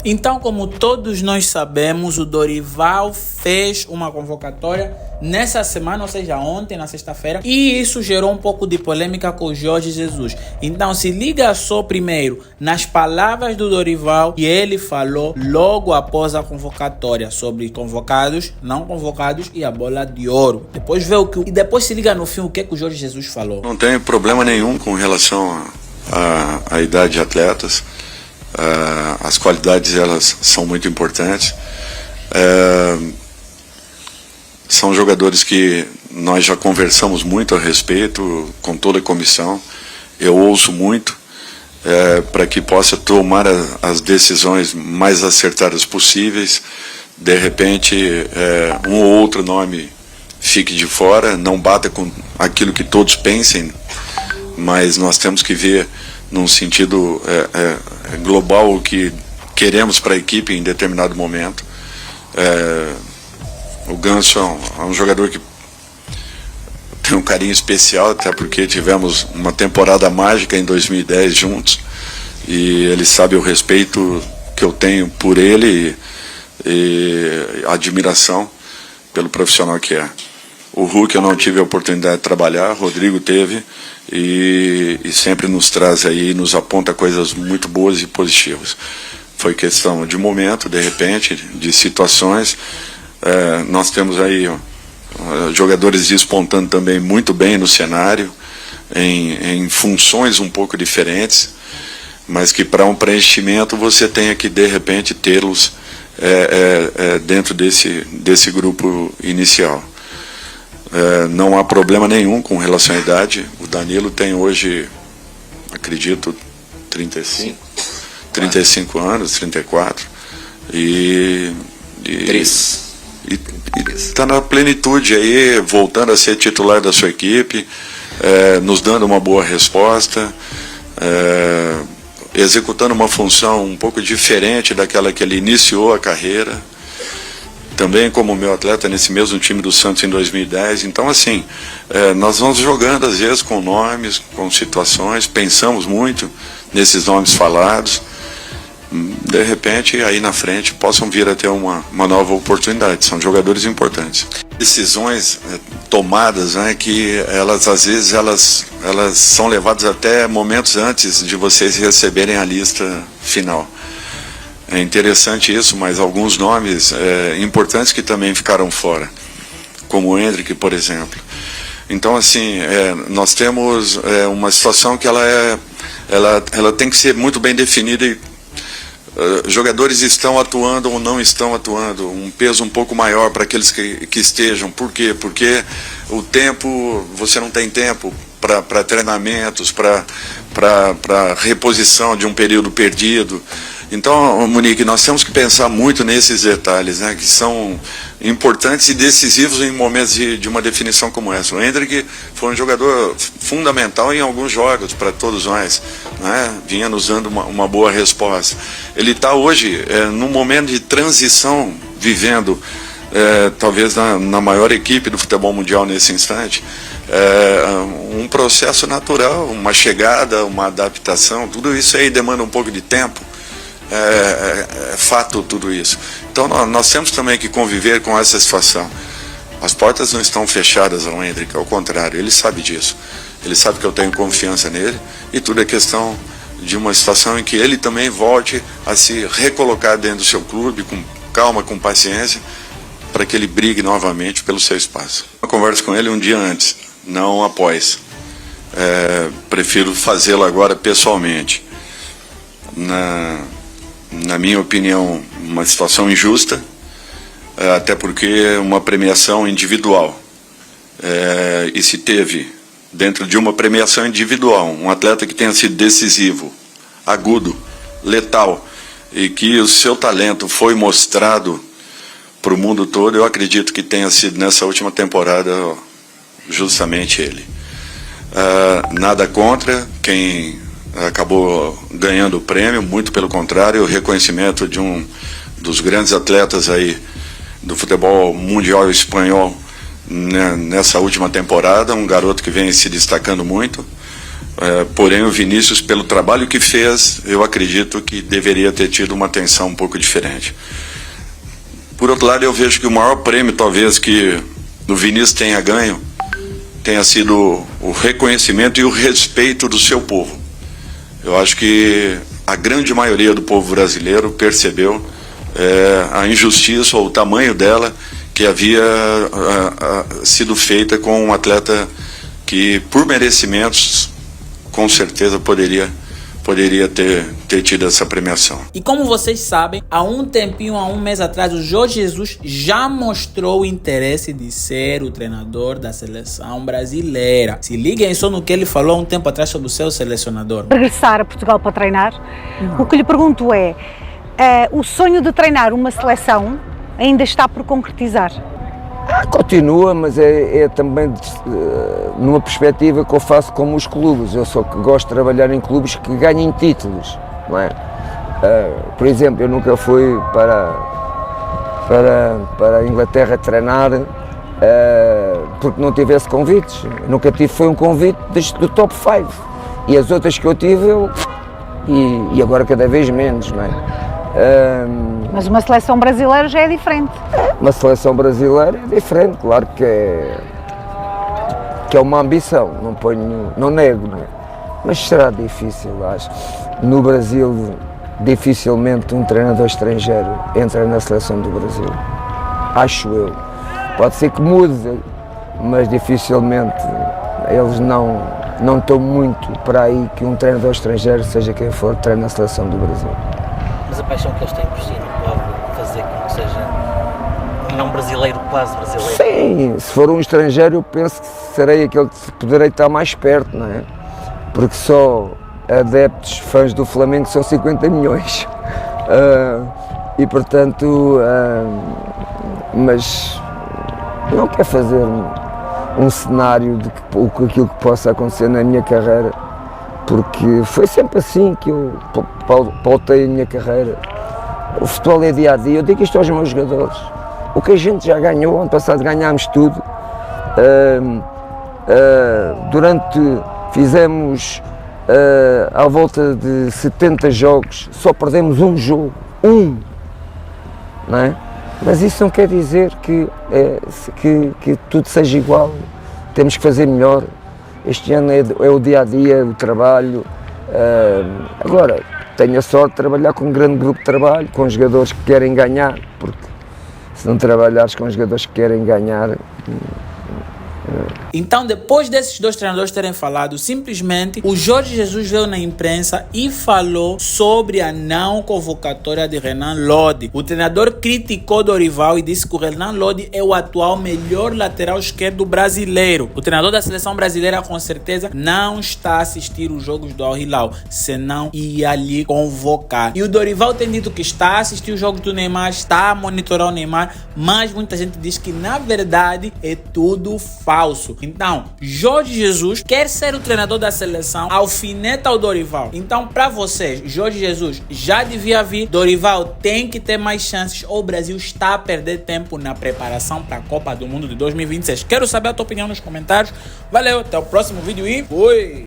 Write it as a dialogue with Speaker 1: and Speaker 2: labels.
Speaker 1: Então, como todos nós sabemos, o Dorival fez uma convocatória nessa semana, ou seja, ontem, na sexta-feira, e isso gerou um pouco de polêmica com o Jorge Jesus. Então, se liga só primeiro nas palavras do Dorival que ele falou logo após a convocatória sobre convocados, não convocados e a bola de ouro. Depois vê e depois se liga no filme o que o Jorge Jesus falou.
Speaker 2: Não tem problema nenhum com relação à idade de atletas. As qualidades, elas são muito importantes. São jogadores que nós já conversamos muito a respeito com toda a comissão. Eu ouço muito para que possa tomar as decisões mais acertadas possíveis. De repente, um ou outro nome fique de fora, não bata com aquilo que todos pensem, mas nós temos que ver num sentido global o que queremos para a equipe em determinado momento. O Ganso é um jogador que tem um carinho especial, até porque tivemos uma temporada mágica em 2010 juntos, e ele sabe o respeito que eu tenho por ele e a admiração pelo profissional que é. O Hulk eu não tive a oportunidade de trabalhar, o Rodrigo teve, e sempre nos traz aí, nos aponta coisas muito boas e positivas. Foi questão de momento, de repente, de situações. Nós temos aí jogadores despontando também muito bem no cenário, em funções um pouco diferentes, mas que para um preenchimento você tenha que, de repente, tê-los dentro desse grupo inicial. Não há problema nenhum com relação à idade. O Danilo tem hoje, acredito, 35 anos, 34, e está na plenitude aí, voltando a ser titular da sua equipe, nos dando uma boa resposta, executando uma função um pouco diferente daquela que ele iniciou a carreira, também como meu atleta nesse mesmo time do Santos em 2010. Então, assim, nós vamos jogando às vezes com nomes, com situações, pensamos muito nesses nomes falados, de repente aí na frente possam vir a ter uma nova oportunidade. São jogadores importantes. Decisões tomadas, né, que elas às vezes elas são levadas até momentos antes de vocês receberem a lista final. É interessante isso, mas alguns nomes importantes que também ficaram fora, como o Hendrick, por exemplo. Então, assim, nós temos uma situação que ela tem que ser muito bem definida, e jogadores estão atuando ou não estão atuando, um peso um pouco maior para aqueles que estejam. Por quê? Porque o tempo, você não tem tempo para treinamentos, para reposição de um período perdido. Então, Monique, nós temos que pensar muito nesses detalhes, né, que são importantes e decisivos em momentos de uma definição como essa. O Hendrick foi um jogador fundamental em alguns jogos para todos nós, né, vinha nos dando uma boa resposta. Ele está hoje num momento de transição, vivendo talvez na maior equipe do futebol mundial nesse instante, um processo natural, uma chegada, uma adaptação. Tudo isso aí demanda um pouco de tempo. É fato tudo isso. Então nós temos também que conviver com essa situação. As portas não estão fechadas ao Hendrick, ao contrário, ele sabe disso. Ele sabe que eu tenho confiança nele, e tudo é questão de uma situação em que ele também volte a se recolocar dentro do seu clube, com calma, com paciência, para que ele brigue novamente pelo seu espaço. Eu converso com ele um dia antes, não após. Prefiro fazê-lo agora pessoalmente. Na minha opinião, uma situação injusta, até porque uma premiação individual. E se teve, dentro de uma premiação individual, um atleta que tenha sido decisivo, agudo, letal, e que o seu talento foi mostrado para o mundo todo, eu acredito que tenha sido nessa última temporada justamente ele. Nada contra quem acabou ganhando o prêmio, muito pelo contrário, o reconhecimento de um dos grandes atletas aí do futebol mundial espanhol, né, nessa última temporada, um garoto que vem se destacando muito, Porém, o Vinícius, pelo trabalho que fez, eu acredito que deveria ter tido uma atenção um pouco diferente. Por outro lado, eu vejo que o maior prêmio, talvez, que o Vinícius tenha ganho, tenha sido o reconhecimento e o respeito do seu povo. Eu acho que a grande maioria do povo brasileiro percebeu a injustiça ou o tamanho dela que havia sido feita com um atleta que, por merecimentos, com certeza poderia ter tido essa premiação.
Speaker 1: E como vocês sabem, há um mês atrás, o Jorge Jesus já mostrou o interesse de ser o treinador da seleção brasileira. Se liguem só no que ele falou há um tempo atrás sobre o seu selecionador.
Speaker 3: Regressar a Portugal para treinar. O que lhe pergunto o sonho de treinar uma seleção ainda está por concretizar?
Speaker 4: Continua, mas é também numa perspectiva que eu faço como os clubes. Eu só gosto de trabalhar em clubes que ganhem títulos, não é? Por exemplo, eu nunca fui para a Inglaterra treinar porque não tivesse convites. Eu nunca tive, foi um convite do top 5. E as outras que eu tive, e agora cada vez menos, não é?
Speaker 3: Mas uma seleção brasileira já é diferente.
Speaker 4: Uma seleção brasileira é diferente, claro que é uma ambição, não nego, não é? Mas será difícil, acho. No Brasil, dificilmente um treinador estrangeiro entra na seleção do Brasil, acho eu. Pode ser que mude, mas dificilmente eles não estão muito para aí que um treinador estrangeiro, seja quem for, treine na seleção do Brasil.
Speaker 5: Mas a paixão que eles têm por si não pode fazer com que seja um não brasileiro, quase brasileiro?
Speaker 4: Sim, se for um estrangeiro eu penso que serei aquele que poderei estar mais perto, não é? Porque só adeptos, fãs do Flamengo são 50 milhões. E portanto, mas não quero fazer um cenário de aquilo que possa acontecer na minha carreira, porque foi sempre assim que eu pautei a minha carreira. O futebol é dia a dia, eu digo isto aos meus jogadores. O que a gente já ganhou, ano passado ganhámos tudo. Fizemos à volta de 70 jogos, só perdemos um jogo, não é? Mas isso não quer dizer que tudo seja igual, temos que fazer melhor. Este ano é o dia a dia, o trabalho. Agora, tenho a sorte de trabalhar com um grande grupo de trabalho, com jogadores que querem ganhar, porque se não trabalhares com jogadores que querem ganhar.
Speaker 1: Então, depois desses dois treinadores terem falado, simplesmente o Jorge Jesus veio na imprensa e falou sobre a não convocatória de Renan Lodi. O treinador criticou Dorival e disse que o Renan Lodi é o atual melhor lateral esquerdo brasileiro. O treinador da seleção brasileira com certeza não está a assistir os jogos do Al Hilal, senão ia lhe convocar. E o Dorival tem dito que está a assistir os jogos do Neymar, está a monitorar o Neymar, mas muita gente diz que na verdade é tudo falso. Então, Jorge Jesus quer ser o treinador da seleção, alfineta o Dorival. Então, para vocês, Jorge Jesus já devia vir, Dorival tem que ter mais chances, ou o Brasil está a perder tempo na preparação para a Copa do Mundo de 2026? Quero saber a tua opinião nos comentários. Valeu, até o próximo vídeo e fui!